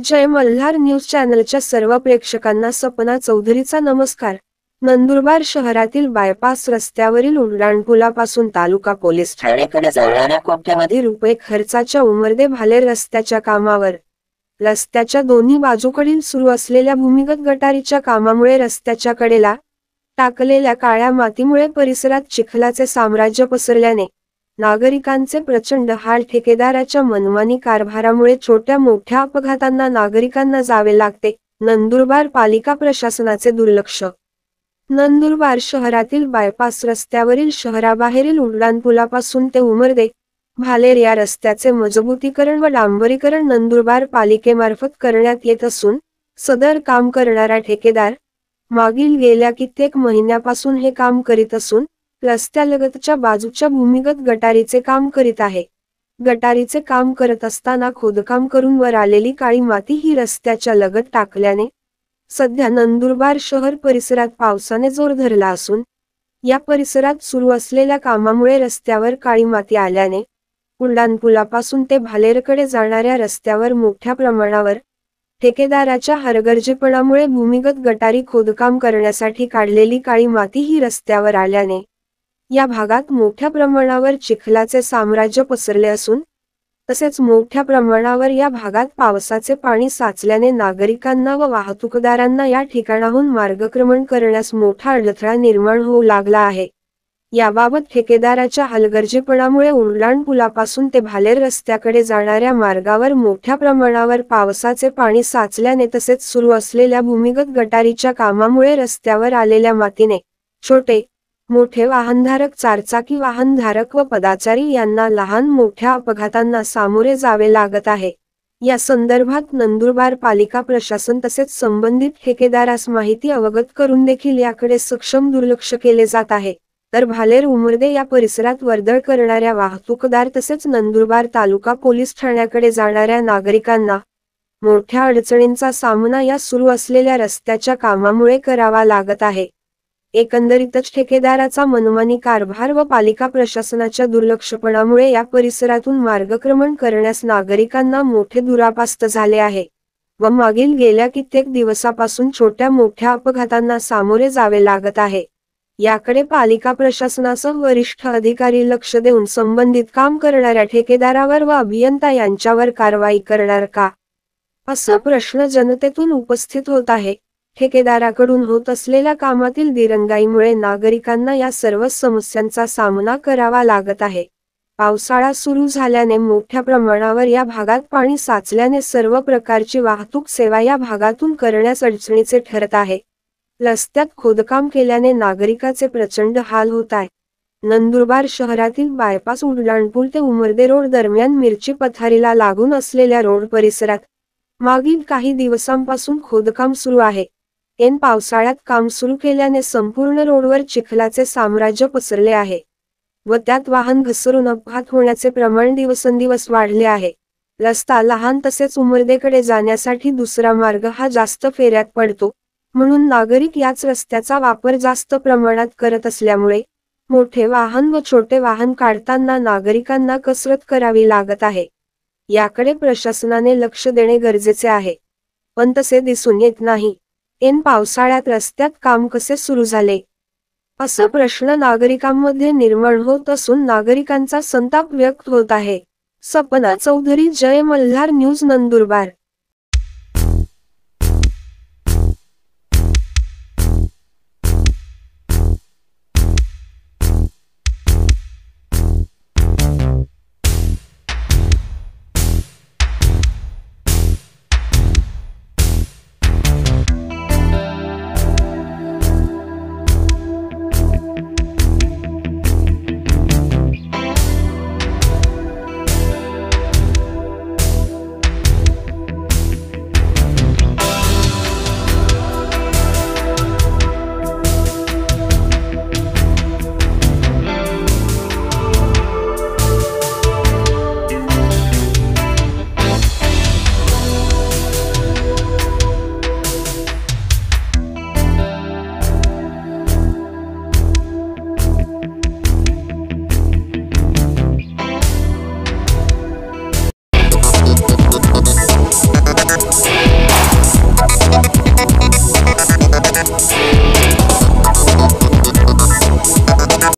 जय Malhar news चॅनलच्या सर्व प्रेक्षकांना सपना चौधरीचा नमस्कार। नंदुरबार शहरातील बायपास रस्त्यावरील उड्डाणपुलापासून तालुका पोलीस ठाण्याकडे जाणाऱ्या कोट्यवधी रुपये खर्चाच्या उमरदे भालेर रस्त्याच्या कामावर रस्त्याच्या दोन्ही बाजूकडील सुरू असलेल्या भूमिगत गटारीच्या कामामुळे रस्त्याच्या कडेला टाकलेल्या काळ्या मातीमुळे परिसरात चिखलाचे साम्राज्य पसरल्याने नागरिकांचे प्रचंड हाल। ठेकेदाराच्या मनमानी कारभारामुळे छोट्या मोठ्या अपघातांना नागरिकांना जावे लागते। नंदुरबार पालिका प्रशासनाचे दुर्लक्ष। नंदुरबार शहरातील बायपास रस्त्यावरील शहराबाहेरील उड्डाणपुलापासून ते उमरदे भालेर या रस्त्याचे मजबूतीकरण व डांबरीकरण नंदुरबार पालिकेमार्फत करण्यात येत असून सदर काम करणारा ठेकेदार मागील गेल्या कित्येक महिन्यापासून हे काम करीत असून रस्त्यालगतच्या बाजूच्या भूमिगत गटारीचे काम करीत आहे। गटारीचे काम करत असताना खोदकाम करून वर आलेली काळी माती ही रस्त्याच्या लगत टाकल्याने सध्या नंदुरबार शहर परिसरात पावसाने जोर धरला असून या परिसरात सुरू असलेल्या कामामुळे रस्त्यावर काळी माती आल्याने उड्डाणपुलापासून ते भालेरकडे जाणाऱ्या रस्त्यावर मोठ्या प्रमाणावर ठेकेदाराच्या हलगर्जीपणामुळे भूमिगत गटारी खोदकाम करण्यासाठी काढलेली काळी माती ही रस्त्यावर आल्याने या भागात मोठ्या प्रमाणावर चिखलाचे साम्राज्य पसरले असून तसेच मोठ्या प्रमाणावर या भागात पावसाचे पाणी साचल्याने नागरिकांना व वाहतूकदारांना या ठिकाणाहून मार्गक्रमण करण्यास मोठा अडथळा निर्माण होऊ लागला आहे। याबाबत ठेकेदाराच्या हलगर्जीपणामुळे उड्डाणपुलापासून ते भालेर रस्त्याकडे जाणाऱ्या मार्गावर मोठ्या प्रमाणावर पावसाचे पाणी साचल्याने तसेच सुरू असलेल्या भूमिगत गटारीच्या कामामुळे रस्त्यावर आलेल्या मातीने छोटे मोठे वाहनधारक, चारचाकी वाहनधारक व पदाचारी यांना लहान मोठ्या अपघातांना सामोरे जावे लागत आहे। या संदर्भात नंदुरबार पालिका प्रशासन तसेच संबंधित ठेकेदारास माहिती अवगत करून देखील याकडे सक्षम दुर्लक्ष केले जात आहे। तर भालेर उमरदे या परिसरात वर्दळ करणाऱ्या वाहतूकदार तसेच नंदुरबार तालुका पोलीस ठाण्याकडे जाणाऱ्या नागरिकांना मोठ्या अडचणींचा सामना या सुरू असलेल्या रस्त्याच्या कामामुळे करावा लागत आहे। एकंदरीतच ठेकेदाराचा मनमानी कारभार व पालिका प्रशासनाच्या दुर्लक्षपणामुळे या परिसरातून मार्गक्रमण करण्यास नागरिकांना मोठे दुरापास्त झाले आहे व मागील गेल्या कित्येक दिवसापासून छोट्या मोठ्या अपघातांना सामोरे जावे लागत आहे। याकडे पालिका प्रशासनासह वरिष्ठ अधिकारी लक्ष देऊन संबंधित काम करणाऱ्या ठेकेदारावर व अभियंता यांच्यावर कारवाई करणार का, असा प्रश्न जनतेतून उपस्थित होत आहे। ठेकेदाराकडून होत असलेल्या कामातील दिरंगाईमुळे नागरिकांना या सर्व समस्यांचा सामना करावा लागत आहे। पावसाळा सुरू झाल्याने मोठ्या प्रमाणावर या भागात पाणी साचल्याने सर्व प्रकारची वाहतूक सेवा या भागातून करण्यास अडचणीचे ठरत आहे। रस्त्यात खोदकाम केल्याने नागरिकाचे प्रचंड हाल होत आहे। नंदुरबार शहरातील बायपास उड्डाणपूल ते उमरदे रोड दरम्यान मिरची पथारीला लागून असलेल्या रोड परिसरात मागील काही दिवसांपासून खोदकाम सुरू आहे। ऐन पावसाळ्यात काम सुरू केल्याने संपूर्ण रोडवर चिखलाचे साम्राज्य पसरले आहे व त्यात वाहन घसरून अपघात होण्याचे प्रमाण दिवसेंदिवस वाढले आहे। रस्ता लहान तसेच उमरदेकडे जाण्यासाठी दुसरा मार्ग हा जास्त फेऱ्यात पडतो, म्हणून नागरिक याच रस्त्याचा वापर जास्त प्रमाणात करत असल्यामुळे मोठे वाहन व छोटे वाहन काढताना नागरिकांना कसरत करावी लागत आहे। याकडे प्रशासनाने लक्ष देणे गरजेचे आहे, पण तसे दिसून येत नाही। ऐन पावसाळ्यात रस्त्यात काम कसे सुरू झाले, असा प्रश्न नागरिकांमध्ये निर्माण होत असून नागरिकांचा संताप व्यक्त होत आहे। सपना चौधरी, जय मल्हार न्यूज, नंदुरबार।